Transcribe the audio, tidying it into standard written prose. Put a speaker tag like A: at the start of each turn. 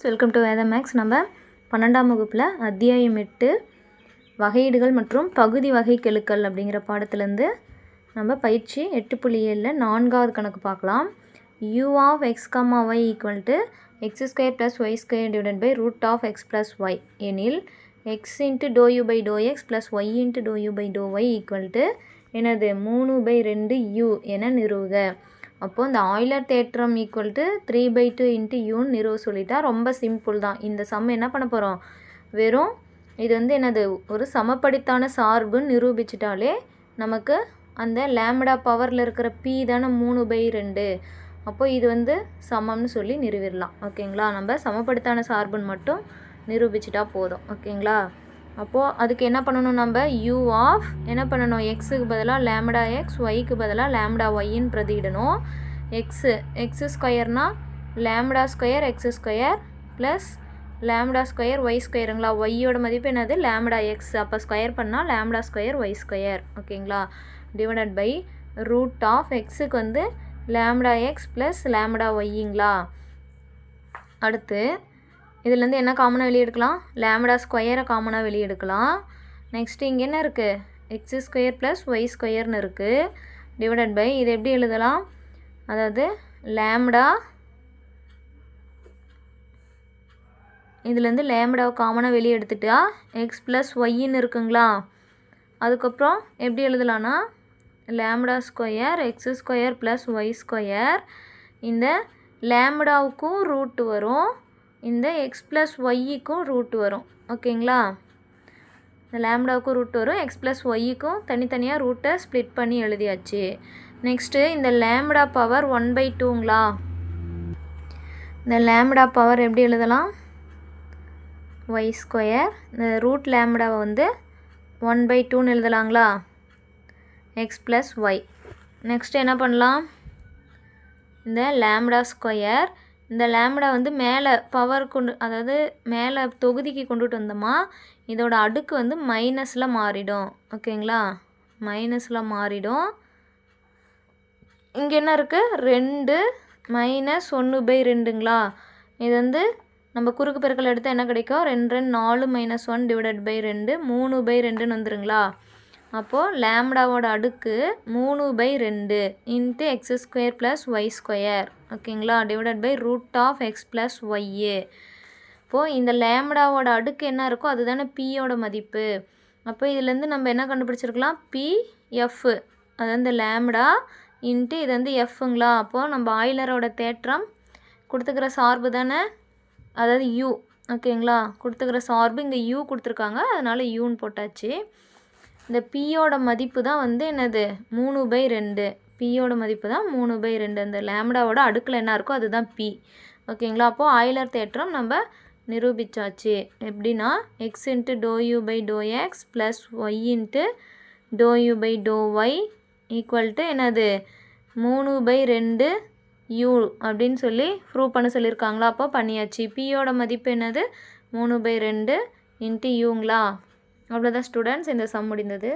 A: Welcome to வேத maths. நம்ம 12ஆம் வகுப்பில் அத்தியாயம் 8 வகையீடுகள் மற்றும் பகுதி வகை கெழுக்கள் அப்படிங்கிற பாடத்துலேருந்து நம்ம பயிற்சி 8.7 4வது கணக்கு பார்க்கலாம். u of x, y equal to x square plus y square divided by root of x plus y எனில் x into dou u by dou x plus y into dou u by dou y equal to என்னது 3/2u என நிறுவுக. அப்போது இந்த Euler தேற்றம் equal to 3/2 into யூன்னு நிறுவ சொல்லிட்டா ரொம்ப சிம்பிள் தான். இந்த சம் என்ன பண்ண போகிறோம், வெறும் இது என்னது ஒரு சமப்படுத்தான சார்புன்னு நிரூபிச்சிட்டாலே நமக்கு அந்த லேம்டா பவரில் இருக்கிற பி தானே 3/2. அப்போது இது சமம்னு சொல்லி நிறுவிடலாம். ஓகேங்களா, நம்ம சமப்படுத்தான சார்புன்னு மட்டும் நிரூபிச்சிட்டா போதும். ஓகேங்களா, அப்போது அதுக்கு என்ன பண்ணணும், நம்ம u ஆஃப் என்ன பண்ணணும், எக்ஸுக்கு பதிலாக லேம்டா எக்ஸ், ஒய்க்கு பதிலாக லேம்டா ஒய்ன்னு பிரதியிடணும். எக்ஸு ஸ்கொயர்னால் lambda square x square plus lambda square y ஸ்கொயருங்களா. ஒய்யோட மதிப்பு என்னது லேம்டா எக்ஸ், அப்போ ஸ்கொயர் பண்ணால் லேம்டா ஸ்கொயர் ஒய் ஸ்கொயர். ஓகேங்களா, டிவைடட் பை ரூட் ஆஃப் எக்ஸுக்கு லேம்டா எக்ஸ் ப்ளஸ் லேம்டா ஒய்ங்களா. அடுத்து இதுலேருந்து என்ன காமனாக வெளியே எடுக்கலாம், லேம்டா ஸ்கொயரை காமனாக வெளியே எடுக்கலாம். நெக்ஸ்ட்டு இங்கே என்ன இருக்குது, எக்ஸ் ஸ்கொயர் ப்ளஸ் ஒய் ஸ்கொயர்னு இருக்குது. டிவைடட் பை இது எப்படி எழுதலாம், அதாவது லேம்டா இதுலேருந்து லேம்டாவை காமனாக வெளியே எடுத்துட்டா எக்ஸ் ப்ளஸ் ஒய்ன்னு இருக்குங்களா. அதுக்கப்புறம் எப்படி எழுதலான்னா lambda square x square plus y square, இந்த லேம்டாவுக்கும் ரூட்டு வரும், இந்த எக்ஸ் ப்ளஸ் ஒய்க்கும் ரூட் வரும். ஓகேங்களா, இந்த லேம்டாவுக்கும் ரூட் வரும், எக்ஸ் ப்ளஸ் ஒய்க்கும் தனித்தனியாக ரூட்டை ஸ்ப்ளிட் பண்ணி எழுதியாச்சு. நெக்ஸ்ட்டு இந்த லேம்டா பவர் 1/2ங்களா. இந்த லேம்டா பவர் எப்படி எழுதலாம், ஒய் ஸ்கொயர், இந்த ரூட் லேம்டாவை 1/2ன்னு எழுதலாங்களா, எக்ஸ் ப்ளஸ் ஒய். நெக்ஸ்ட்டு என்ன பண்ணலாம், இந்த லேம்டா ஸ்கொயர், இந்த லேம்டா மேலே பவர் கொண்டு, அதாவது மேலே தொகுதிக்கு கொண்டுட்டு வந்தோமா, இதோட அடுக்கு மைனஸில் மாறிடும். ஓகேங்களா, மைனஸில் மாறிடும். இங்கே என்ன இருக்குது, 2 - 1/2ங்களா. இது நம்ம குறுக்கு பெருக்கல் எடுத்தால் என்ன கிடைக்கும், 2 2 4 - 1 டிவைடட் பை 2 3/2ன்னு வந்துருங்களா. அப்போது லேம்டாவோட அடுக்கு 3/2 into x square plus y square. ஓகேங்களா, divided by root of x plus y. இப்போது இந்த லேம்டாவோட அடுக்கு என்ன இருக்கோ அதுதானே பியோட மதிப்பு. அப்போ இதுலேருந்து நம்ம என்ன கண்டுபிடிச்சிருக்கலாம், பிஎஃப், அதாவது இந்த லேம்டா இன்ட்டு இது எஃப்ங்களா. அப்போது நம்ம ஆய்லரோட தேற்றம் கொடுத்துக்கிற சார்பு தானே, அதாவது யூ. ஓகேங்களா, கொடுத்துக்கிற சார்பு இங்கே யூ கொடுத்துருக்காங்க, அதனால் யூன்னு போட்டாச்சு. இந்த பியோட மதிப்பு தான் என்னது 3/2. பியோட மதிப்பு தான் 3/2. இந்த லேம்டாவோட அடுக்கில் என்ன இருக்கோ அதுதான் பி. ஓகேங்களா, அப்போது ஆய்லர் தேற்றம் நம்ம நிரூபித்தாச்சு. எப்படின்னா x into do u by do x plus y into do u by do y equal to என்னது 3/2 யூ அப்படின்னு சொல்லி ப்ரூவ் பண்ண சொல்லியிருக்காங்களா. அப்போ பண்ணியாச்சு. பியோட மதிப்பு என்னது 3/2 இன்ட்டு யூங்களா. அவ்வளோதான் ஸ்டூடெண்ட்ஸ், இந்த சம் முடிந்தது.